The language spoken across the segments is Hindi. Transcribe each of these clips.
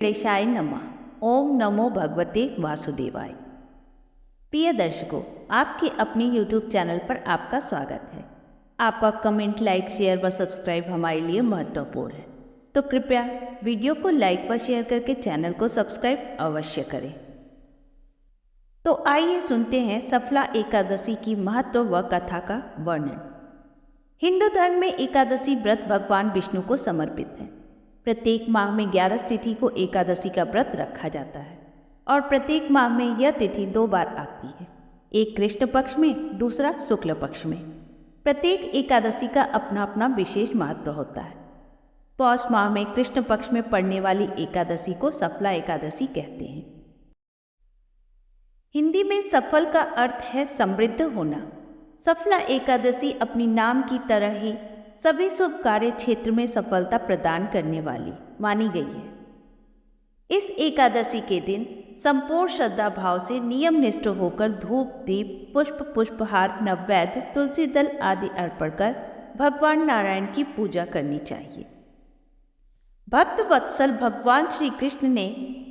गणेशाय नमः। ओम नमो भगवते वासुदेवाय। प्रिय दर्शकों, आपके अपने YouTube चैनल पर आपका स्वागत है। आपका कमेंट, लाइक, शेयर व सब्सक्राइब हमारे लिए महत्वपूर्ण है, तो कृपया वीडियो को लाइक व शेयर करके चैनल को सब्सक्राइब अवश्य करें। तो आइए सुनते हैं सफला एकादशी की महत्व व कथा का वर्णन। हिंदू धर्म में एकादशी व्रत भगवान विष्णु को समर्पित है। प्रत्येक माह में 11 तिथि को एकादशी का व्रत रखा जाता है और प्रत्येक माह में यह तिथि 2 बार आती है, एक कृष्ण पक्ष में, दूसरा शुक्ल पक्ष में। प्रत्येक एकादशी का अपना अपना विशेष महत्व होता है। पौष माह में कृष्ण पक्ष में पड़ने वाली एकादशी को सफला एकादशी कहते हैं। हिंदी में सफल का अर्थ है समृद्ध होना। सफला एकादशी अपनी नाम की तरह ही सभी शुभ कार्य क्षेत्र में सफलता प्रदान करने वाली मानी गई है। इस एकादशी के दिन संपूर्ण श्रद्धा भाव से नियम निष्ठ होकर धूप, दीप, पुष्पहार, नैवेद्य, तुलसी दल आदि अर्पण कर भगवान नारायण की पूजा करनी चाहिए। भक्त वत्सल भगवान श्री कृष्ण ने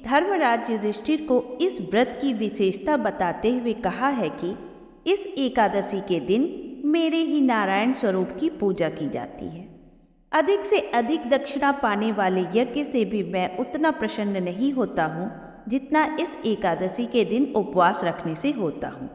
धर्मराज युधिष्ठिर को इस व्रत की विशेषता बताते हुए कहा है कि इस एकादशी के दिन मेरे ही नारायण स्वरूप की पूजा की जाती है। अधिक से अधिक दक्षिणा पाने वाले यज्ञ से भी मैं उतना प्रसन्न नहीं होता हूँ जितना इस एकादशी के दिन उपवास रखने से होता हूँ।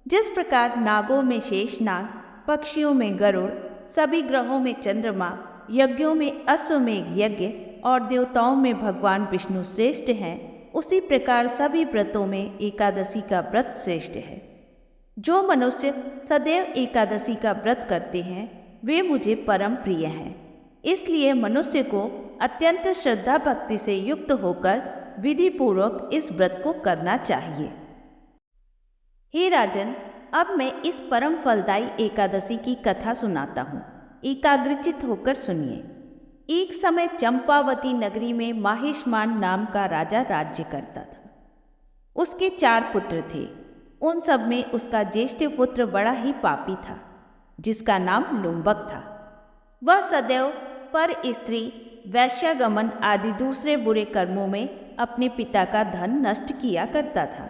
जिस प्रकार नागों में शेषनाग, पक्षियों में गरुड़, सभी ग्रहों में चंद्रमा, यज्ञों में अश्वमेघ यज्ञ और देवताओं में भगवान विष्णु श्रेष्ठ हैं, उसी प्रकार सभी व्रतों में एकादशी का व्रत श्रेष्ठ है। जो मनुष्य सदैव एकादशी का व्रत करते हैं वे मुझे परम प्रिय हैं। इसलिए मनुष्य को अत्यंत श्रद्धा भक्ति से युक्त होकर विधि पूर्वक इस व्रत को करना चाहिए। हे राजन, अब मैं इस परम फलदायी एकादशी की कथा सुनाता हूँ। एकाग्रचित होकर सुनिए। एक समय चंपावती नगरी में माहिष्मान नाम का राजा राज्य करता था। उसके 4 पुत्र थे। उन सब में उसका ज्येष्ठ पुत्र बड़ा ही पापी था, जिसका नाम लुम्बक था। वह सदैव पर स्त्री, वैश्यागमन आदि दूसरे बुरे कर्मों में अपने पिता का धन नष्ट किया करता था।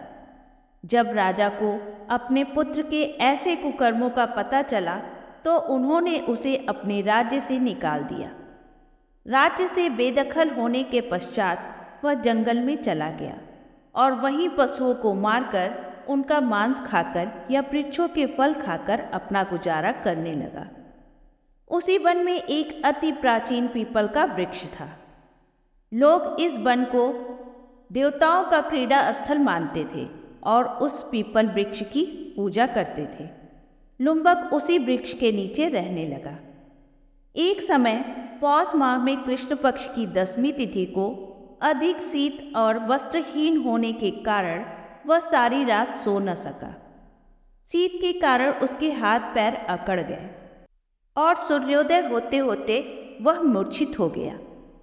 जब राजा को अपने पुत्र के ऐसे कुकर्मों का पता चला तो उन्होंने उसे अपने राज्य से निकाल दिया। राज्य से बेदखल होने के पश्चात वह जंगल में चला गया और वहीं पशुओं को मारकर, उनका मांस खाकर या वृक्षों के फल खाकर अपना गुजारा करने लगा। उसी वन में एक अति प्राचीन पीपल का वृक्ष था। लोग इस वन को देवताओं का क्रीड़ा स्थल मानते थे और उस पीपल वृक्ष की पूजा करते थे। लुम्बक उसी वृक्ष के नीचे रहने लगा। एक समय पौष माह में कृष्ण पक्ष की 10वीं तिथि को अधिक शीत और वस्त्रहीन होने के कारण वह सारी रात सो न सका। शीत के कारण उसके हाथ पैर अकड़ गए और सूर्योदय होते होते वह मूर्छित हो गया।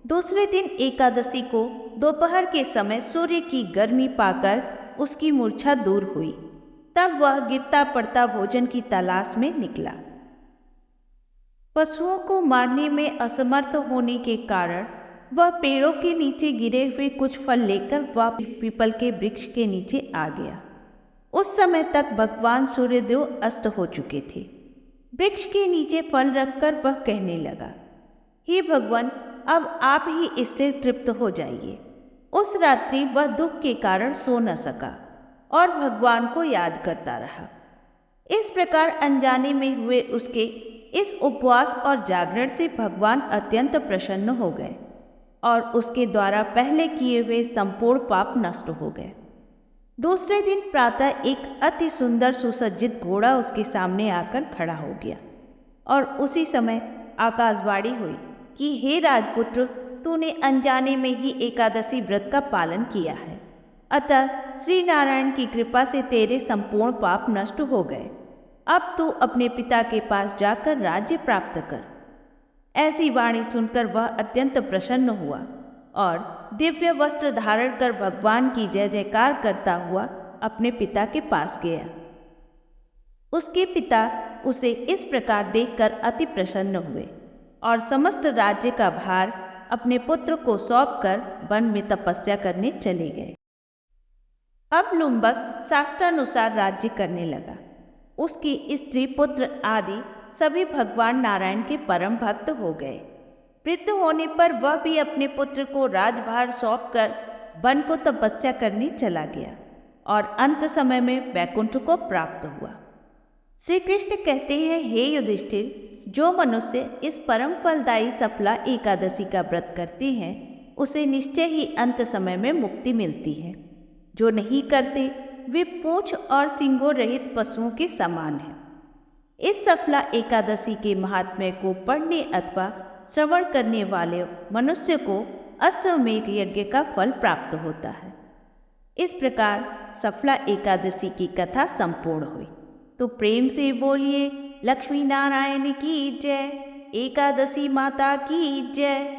दूसरे दिन एकादशी को दोपहर के समय सूर्य की गर्मी पाकर उसकी मूर्छा दूर हुई। तब वह गिरता पड़ता भोजन की तलाश में निकला। पशुओं को मारने में असमर्थ होने के कारण वह पेड़ों के नीचे गिरे हुए कुछ फल लेकर वह पीपल के वृक्ष के नीचे आ गया। उस समय तक भगवान सूर्यदेव अस्त हो चुके थे। वृक्ष के नीचे फल रखकर वह कहने लगा, हे भगवान, अब आप ही इससे तृप्त हो जाइए। उस रात्रि वह दुख के कारण सो न सका और भगवान को याद करता रहा। इस प्रकार अनजाने में हुए उसके इस उपवास और जागरण से भगवान अत्यंत प्रसन्न हो गए और उसके द्वारा पहले किए हुए संपूर्ण पाप नष्ट हो गए। दूसरे दिन प्रातः एक अति सुंदर सुसज्जित घोड़ा उसके सामने आकर खड़ा हो गया और उसी समय आकाशवाणी हुई कि हे राजपुत्र, तूने अनजाने में ही एकादशी व्रत का पालन किया है, अतः श्री नारायण की कृपा से तेरे संपूर्ण पाप नष्ट हो गए। अब तू अपने पिता के पास जाकर राज्य प्राप्त कर। ऐसी वाणी सुनकर वह अत्यंत प्रसन्न हुआ और दिव्य वस्त्र धारण कर भगवान की जय जयकार करता हुआ अपने पिता के पास गया। उसके पिता उसे इस प्रकार देखकर अति प्रसन्न हुए और समस्त राज्य का भार अपने पुत्र को सौंपकर वन में तपस्या करने चले गए। अब लुम्बक शास्त्रानुसार राज्य करने लगा। उसकी स्त्री, पुत्र आदि सभी भगवान नारायण के परम भक्त हो गए। वृद्ध होने पर वह भी अपने पुत्र को राजभार सौंपकर वन को तपस्या करने चला गया और अंत समय में वैकुंठ को प्राप्त हुआ। श्री कृष्ण कहते हैं, हे युधिष्ठिर, जो मनुष्य इस परम फलदायी सफला एकादशी का व्रत करते हैं उसे निश्चय ही अंत समय में मुक्ति मिलती है। जो नहीं करते वे पूंछ और सींगों रहित पशुओं के समान हैं। इस सफला एकादशी के महात्म्य को पढ़ने अथवा श्रवण करने वाले मनुष्य को अश्वमेध यज्ञ का फल प्राप्त होता है। इस प्रकार सफला एकादशी की कथा संपूर्ण हुई। तो प्रेम से बोलिए लक्ष्मी नारायण की जय, एकादशी माता की जय।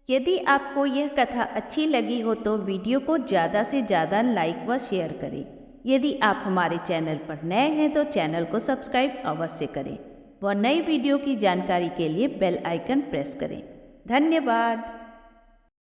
यदि आपको यह कथा अच्छी लगी हो तो वीडियो को ज़्यादा से ज़्यादा लाइक व शेयर करें। यदि आप हमारे चैनल पर नए हैं तो चैनल को सब्सक्राइब अवश्य करें व नई वीडियो की जानकारी के लिए बेल आइकन प्रेस करें। धन्यवाद।